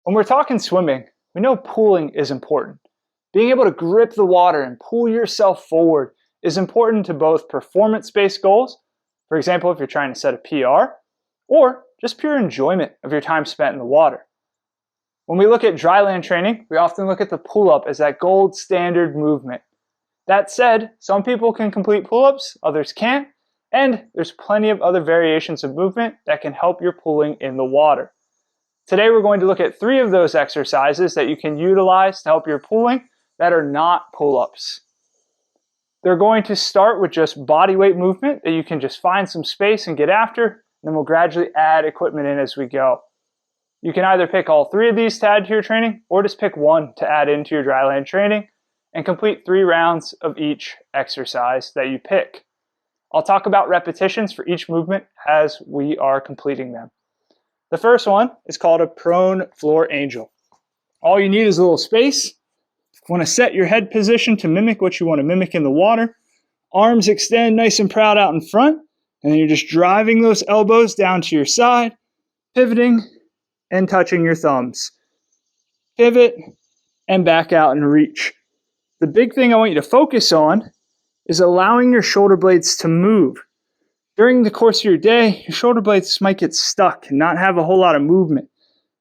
When we're talking swimming, we know pulling is important. Being able to grip the water and pull yourself forward is important to both performance-based goals, for example, if you're trying to set a PR, or just pure enjoyment of your time spent in the water. When we look at dryland training, we often look at the pull-up as that gold standard movement. That said, some people can complete pull-ups, others can't, and there's plenty of other variations of movement that can help your pulling in the water. Today we're going to look at 3 of those exercises that you can utilize to help your pulling that are not pull-ups. They're going to start with just body weight movement that you can just find some space and get after, and then we'll gradually add equipment in as we go. You can either pick all 3 of these to add to your training, or just pick one to add into your dryland training, and complete 3 rounds of each exercise that you pick. I'll talk about repetitions for each movement as we are completing them. The first one is called a prone floor angel. All you need is a little space. You want to set your head position to mimic what you want to mimic in the water. Arms extend nice and proud out in front, and then you're just driving those elbows down to your side, pivoting and touching your thumbs. Pivot and back out and reach. The big thing I want you to focus on is allowing your shoulder blades to move. During the course of your day, your shoulder blades might get stuck and not have a whole lot of movement.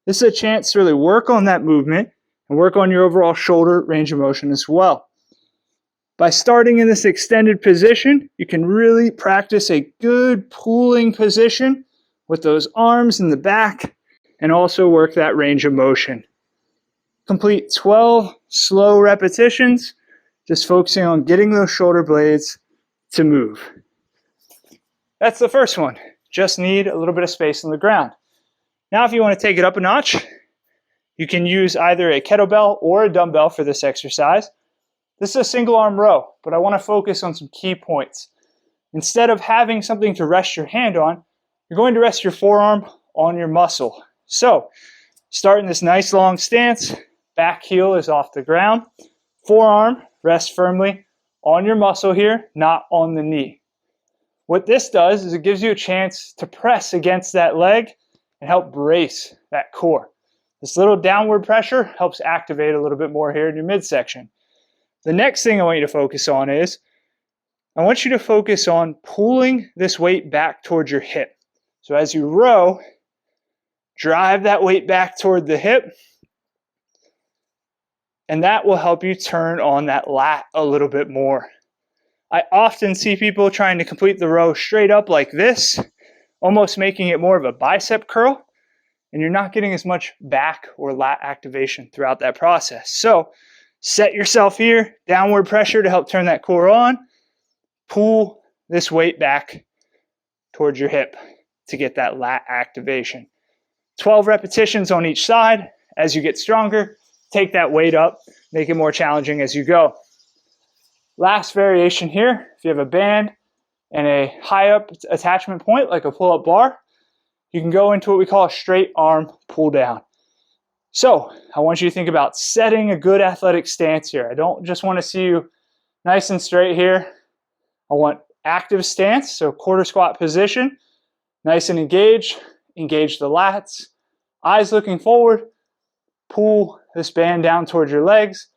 This is a chance to really work on that movement and work on your overall shoulder range of motion as well. By starting in this extended position, you can really practice a good pulling position with those arms in the back and also work that range of motion. Complete 12 slow repetitions, just focusing on getting those shoulder blades to move. That's the first one. Just need a little bit of space on the ground. Now if you want to take it up a notch, you can use either a kettlebell or a dumbbell for this exercise. This is a single arm row, but I want to focus on some key points. Instead of having something to rest your hand on, you're going to rest your forearm on your muscle. So, start in this nice long stance, back heel is off the ground, forearm rests firmly on your muscle here, not on the knee. What this does is it gives you a chance to press against that leg and help brace that core. This little downward pressure helps activate a little bit more here in your midsection. The next thing I want you to focus on is, I want you to focus on pulling this weight back towards your hip. So as you row, drive that weight back toward the hip, and that will help you turn on that lat a little bit more. I often see people trying to complete the row straight up like this, almost making it more of a bicep curl, and you're not getting as much back or lat activation throughout that process. So set yourself here, downward pressure to help turn that core on, pull this weight back towards your hip to get that lat activation. 12 repetitions on each side. As you get stronger, take that weight up, make it more challenging as you go. Last variation here, if you have a band and a high up attachment point like a pull-up bar, you can go into what we call a straight arm pull down. So I want you to think about setting a good athletic stance here. I don't just want to see you nice and straight here. I want active stance, so quarter squat position, nice and engaged, engage the lats, eyes looking forward, pull this band down towards your legs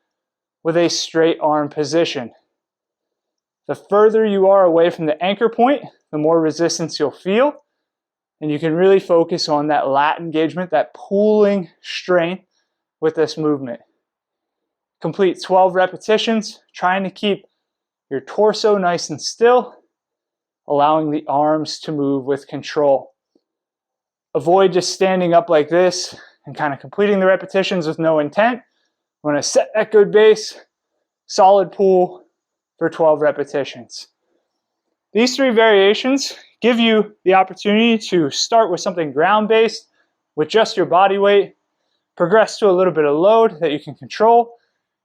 with a straight arm position. The further you are away from the anchor point, the more resistance you'll feel, and you can really focus on that lat engagement, that pulling strain with this movement. Complete 12 repetitions, trying to keep your torso nice and still, allowing the arms to move with control. Avoid just standing up like this and kind of completing the repetitions with no intent. You want to set that good base, solid pull for 12 repetitions. These 3 variations give you the opportunity to start with something ground-based with just your body weight, progress to a little bit of load that you can control,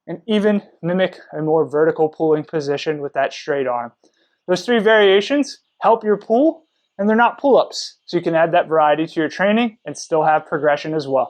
and even mimic a more vertical pulling position with that straight arm. Those 3 variations help your pull, and they're not pull-ups, so you can add that variety to your training and still have progression as well.